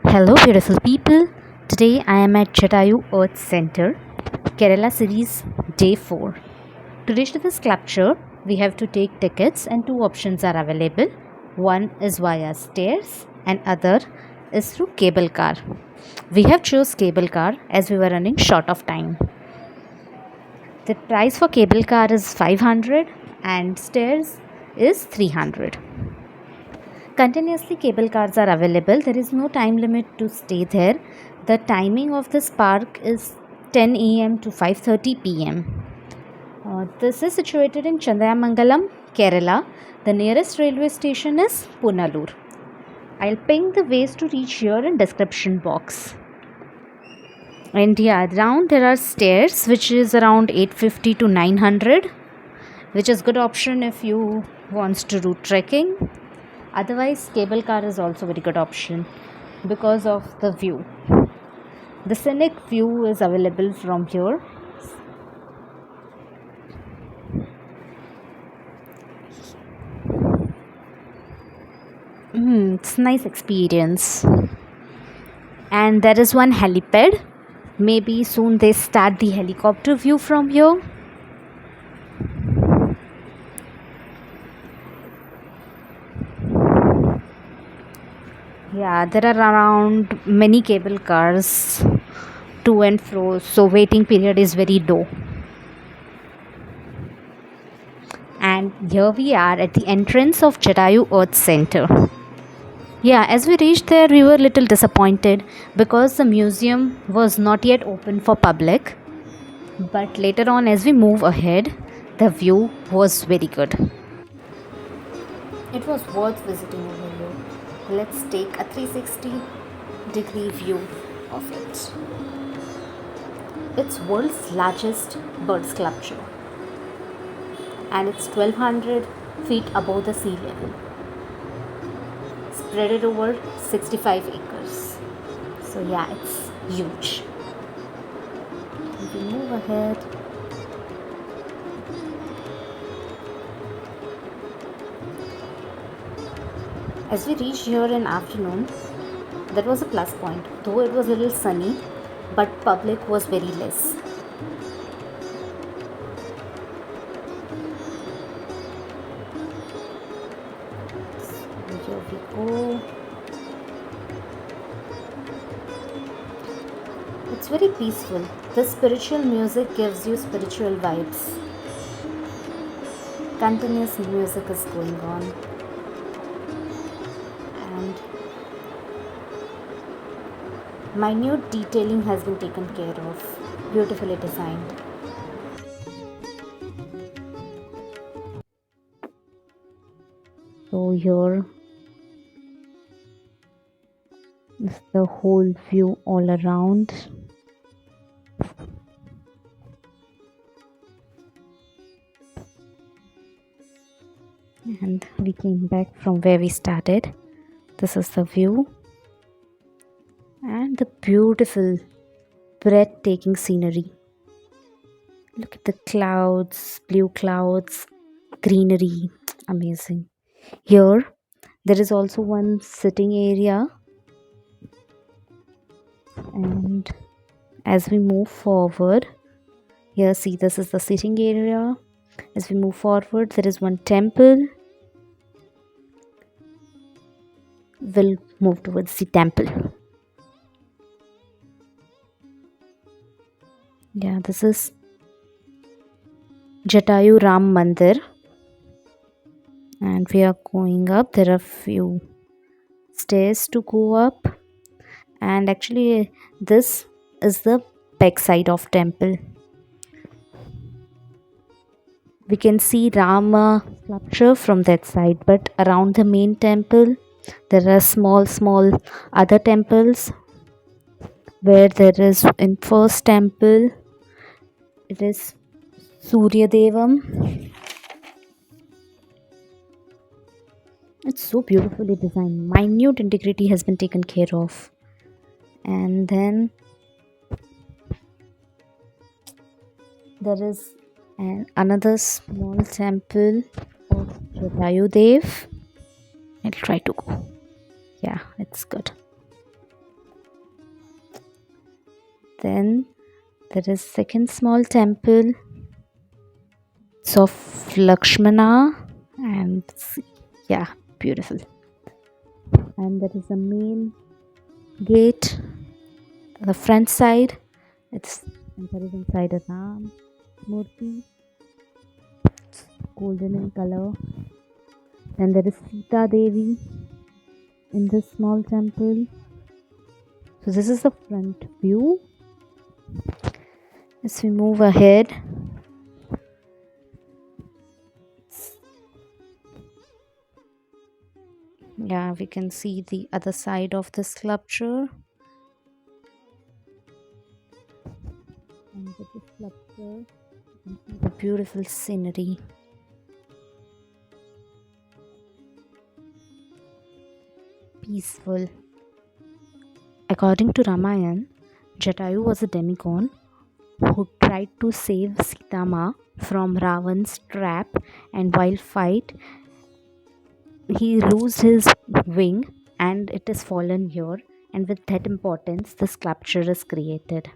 Hello, beautiful people. Today I am at Jatayu Earth Center, Kerala Series Day 4. To reach to the sculpture, we have to take tickets, and two options are available. One is via stairs, and other is through cable car. We have chose cable car as we were running short of time. The price for cable car is 500 and stairs is 300. Continuously cable cars are available. There is no time limit to stay there. The timing of this park is 10 a.m. to 5:30 p.m. This is situated in Chadayamangalam, Kerala. The nearest railway station is Punalur. I'll ping the ways to reach here in description box. And yeah, around there are stairs which is around 850 to 900, which is good option if you wants to do trekking. Otherwise, cable car is also very good option because of the view. The scenic view is available from here. It's a nice experience. And there is one helipad. Maybe soon they start the helicopter view from here. Yeah, there are around many cable cars to and fro, so waiting period is very low. And here we are at the entrance of Jatayu Earth Center. Yeah, as we reached there, we were a little disappointed because the museum was not yet open for public. But later on, as we move ahead, the view was very good. It was worth visiting over here. Let's take a 360-degree view of it. It's world's largest bird sculpture, and it's 1200 feet above the sea level, spread it over 65 acres. So yeah, it's huge. If we move ahead, as we reached here in afternoon, that was a plus point. Though it was a little sunny, but public was very less. So here we go. It's very peaceful. The spiritual music gives you spiritual vibes. Continuous music is going on. And minute detailing has been taken care of. Beautifully designed. So here is the whole view all around. And we came back from where we started. This is the view and the beautiful, breathtaking scenery. Look at the clouds, blue clouds, greenery, amazing. Here there is also one sitting area, and as we move forward, here see, this is the sitting area. As we move forward, there is one temple. We'll move towards the temple. Yeah, this is Jatayu Ram Mandir, and we are going up. There are few stairs to go up, and actually this is the back side of temple. We can see Rama sculpture from that side, but around the main temple there are small other temples, where there is in first temple it is Surya Devam. It's so beautifully designed. Minute integrity has been taken care of. And then there is another small temple of Jatayu Dev. I'll try to go. Yeah, it's good. Then there is second small temple. It's of Lakshmana, and yeah, beautiful. And there is a main gate, the front side. There is inside a Ram Murti, golden in color. Then there is Sita Devi in this small temple. So this is the front view. As we move ahead, yeah, we can see the other side of the sculpture. And with the sculpture, you can see the beautiful scenery. Peaceful. According to Ramayana, Jatayu was a demigod who tried to save Sita Ma from Ravan's trap, and while fight, he lost his wing and it is fallen here, and with that importance the sculpture is created.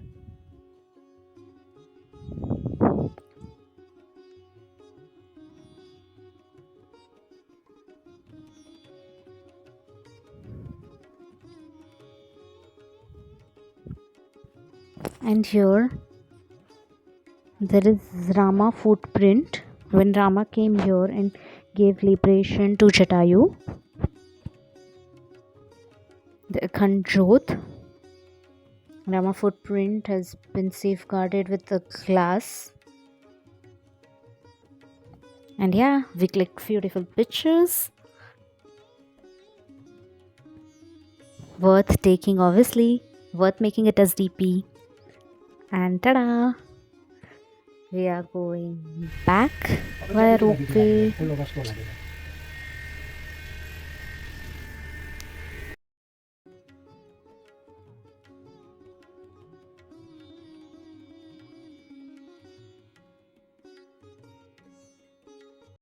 And here there is Rama footprint when Rama came here and gave liberation to Jatayu. The Akhand Jyot, Rama footprint has been safeguarded with a glass. And yeah, we clicked beautiful pictures. Worth taking, obviously. Worth making it as DP. And tada! We are going back via ropeway.